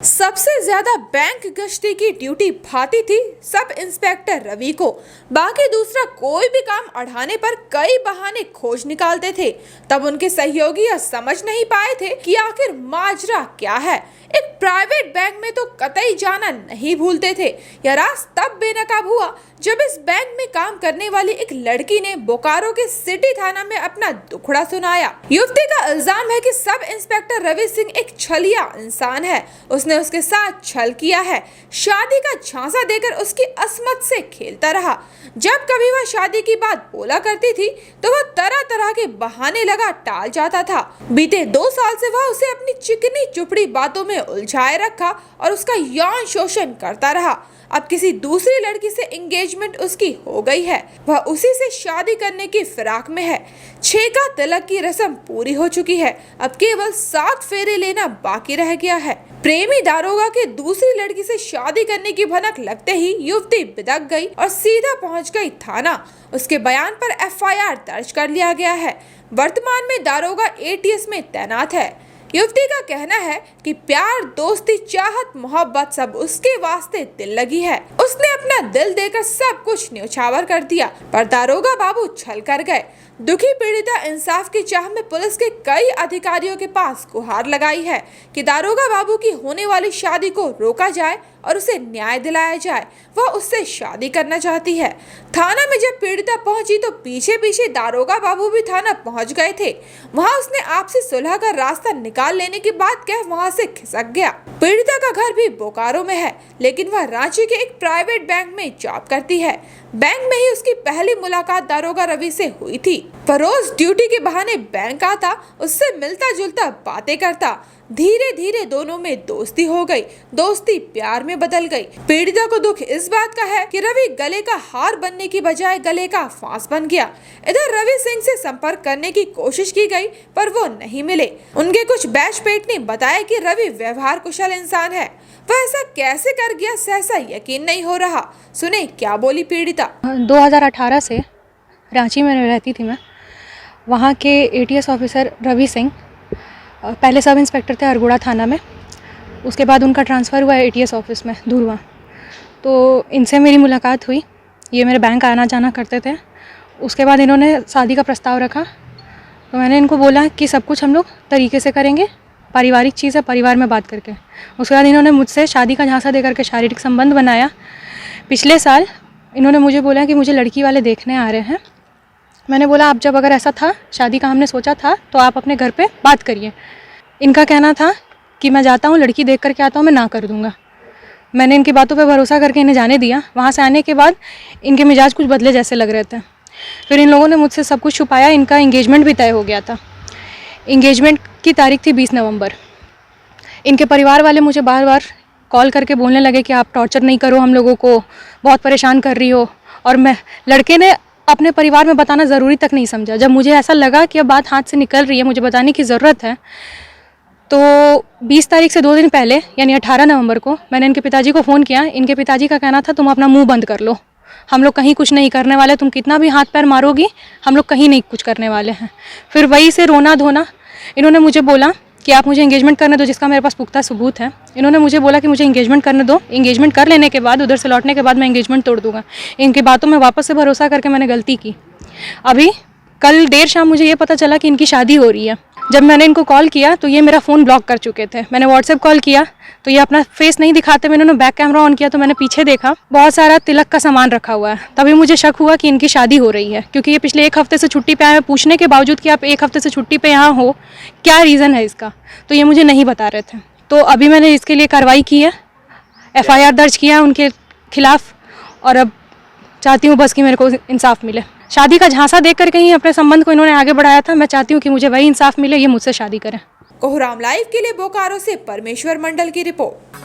सबसे ज्यादा बैंक गश्ती की ड्यूटी भाती थी सब इंस्पेक्टर रवि को। बाकी दूसरा कोई भी काम अढ़ाने पर कई बहाने खोज निकालते थे। तब उनके सहयोगी यह समझ नहीं पाए थे कि आखिर माजरा क्या है। एक प्राइवेट बैंक में तो कतई जाना नहीं भूलते थे। यह राज तब बेनकाब हुआ जब इस बैंक में काम करने वाली एक लड़की ने बोकारो के सिटी थाना में अपना दुखड़ा सुनाया। युवती का इल्जाम है कि सब इंस्पेक्टर रवि सिंह एक छलिया इंसान है। उसने उसके साथ छल किया है, शादी का झांसा देकर उसकी अस्मत से खेलता रहा। जब कभी वह शादी की बात बोला करती थी तो वह तरह तरह के बहाने लगा टाल जाता था। बीते 2 साल से वह उसे अपनी चिकनी चुपड़ी बातों में उलझाए रखा और उसका यौन शोषण करता रहा। अब किसी दूसरी लड़की से एंगेजमेंट उसकी हो गई है, वह उसी से शादी करने की फिराक में है। 6 का तिलक की रस्म पूरी हो चुकी है, अब केवल 7 फेरे लेना बाकी रह गया है। प्रेमी दारोगा के दूसरी लड़की से शादी करने की भनक लगते ही युवती बिदक गई और सीधा पहुंच गई थाना। उसके बयान पर FIR दर्ज कर लिया गया है। वर्तमान में दारोगा ATS में तैनात है। युवती का कहना है कि प्यार, दोस्ती, चाहत, मोहब्बत सब उसके वास्ते दिल लगी है। उसने अपना दिल देकर सब कुछ न्यौछावर कर दिया, पर दारोगा बाबू छल कर गए। दुखी पीड़िता इंसाफ की चाह में पुलिस के कई अधिकारियों के पास गुहार लगाई है कि दारोगा बाबू की होने वाली शादी को रोका जाए और उसे न्याय दिलाया जाए। वह उससे शादी करना चाहती है। थाना में जब पीड़िता पहुंची तो पीछे पीछे दारोगा बाबू भी थाना पहुंच गए थे। वहां उसने आपसी सुलह का रास्ता निकाल लेने की बात कह वहां से खिसक गया। पीड़िता का घर भी बोकारो में है, लेकिन वह रांची के एक प्राइवेट बैंक में जॉब करती है। बैंक में ही उसकी पहली मुलाकात दारोगा रवि से हुई थी। वह रोज ड्यूटी के बहाने बैंक आता, उससे मिलता जुलता बातें करता। धीरे धीरे दोनों में दोस्ती हो गई, दोस्ती प्यार में बदल गई। पीड़िता को दुख इस बात का है कि रवि गले का हार बनने की बजाय गले का फांस बन गया। इधर रवि सिंह से संपर्क करने की कोशिश की गई पर वो नहीं मिले। उनके कुछ बैचमेट ने बताया कि रवि व्यवहार कुशल इंसान है। वह ऐसा कैसे कर गया, सहसा यकीन नहीं हो रहा। सुने क्या बोली पीड़िता। 2018 से रांची में रहती थी मैं। वहाँ के ATS ऑफिसर रवि सिंह पहले सब इंस्पेक्टर थे अरगोड़ा थाना में। उसके बाद उनका ट्रांसफ़र हुआ ATS ऑफिस में धुरवा। तो इनसे मेरी मुलाकात हुई। ये मेरे बैंक आना जाना करते थे। उसके बाद इन्होंने शादी का प्रस्ताव रखा, तो मैंने इनको बोला कि सब कुछ हम लोग तरीके से करेंगे, पारिवारिक चीज़ है, परिवार में बात करके। उसके बाद इन्होंने मुझसे शादी का झांसा देकर के शारीरिक संबंध बनाया। पिछले साल इन्होंने मुझे बोला कि मुझे लड़की वाले देखने आ रहे हैं। मैंने बोला आप जब अगर ऐसा था, शादी का हमने सोचा था, तो आप अपने घर पे बात करिए। इनका कहना था कि मैं जाता हूँ, लड़की देख करके आता हूँ, मैं ना कर दूँगा। मैंने इनकी बातों पे भरोसा करके इन्हें जाने दिया। वहाँ से आने के बाद इनके मिजाज कुछ बदले जैसे लग रहे थे। फिर इन लोगों ने मुझसे सब कुछ छुपाया। इनका इंगेजमेंट भी तय हो गया था। इंगेजमेंट की तारीख थी 20 नवंबर। इनके परिवार वाले मुझे बार बार कॉल करके बोलने लगे कि आप टॉर्चर नहीं करो हम लोगों को, बहुत परेशान कर रही हो। और मैं लड़के ने अपने परिवार में बताना ज़रूरी तक नहीं समझा। जब मुझे ऐसा लगा कि अब बात हाथ से निकल रही है, मुझे बताने की ज़रूरत है, तो 20 तारीख से 2 दिन पहले यानी 18 नवंबर को मैंने इनके पिताजी को फ़ोन किया। इनके पिताजी का कहना था तुम अपना मुंह बंद कर लो, हम लोग कहीं कुछ नहीं करने वाले, तुम कितना भी हाथ पैर मारोगी हम लोग कहीं नहीं कुछ करने वाले हैं। फिर वही से रोना धोना। इन्होंने मुझे बोला कि आप मुझे एंगेजमेंट करने दो, जिसका मेरे पास पुख्ता सबूत है। इन्होंने मुझे बोला कि मुझे एंगेजमेंट करने दो, एंगेजमेंट कर लेने के बाद उधर से लौटने के बाद मैं एंगेजमेंट तोड़ दूंगा। इनकी बातों में वापस से भरोसा करके मैंने गलती की। अभी कल देर शाम मुझे ये पता चला कि इनकी शादी हो रही है। जब मैंने इनको कॉल किया तो ये मेरा फ़ोन ब्लॉक कर चुके थे। मैंने व्हाट्सएप कॉल किया तो ये अपना फेस नहीं दिखाते। मैंने बैक कैमरा ऑन किया तो मैंने पीछे देखा, बहुत सारा तिलक का सामान रखा हुआ है। तभी मुझे शक हुआ कि इनकी शादी हो रही है, क्योंकि ये पिछले 1 हफ्ते से छुट्टी पे आए हैं। पूछने के बावजूद कि आप 1 हफ्ते से छुट्टी पे यहाँ हो, क्या रीज़न है इसका, तो ये मुझे नहीं बता रहे थे। तो अभी मैंने इसके लिए कार्रवाई की है, FIR दर्ज किया है उनके खिलाफ, और अब चाहती हूँ बस कि मेरे को इंसाफ मिले। शादी का झांसा देकर कहीं अपने संबंध को इन्होंने आगे बढ़ाया था। मैं चाहती हूँ कि मुझे वही इंसाफ मिले, ये मुझसे शादी करें। कोहराम लाइव के लिए बोकारो से परमेश्वर मंडल की रिपोर्ट।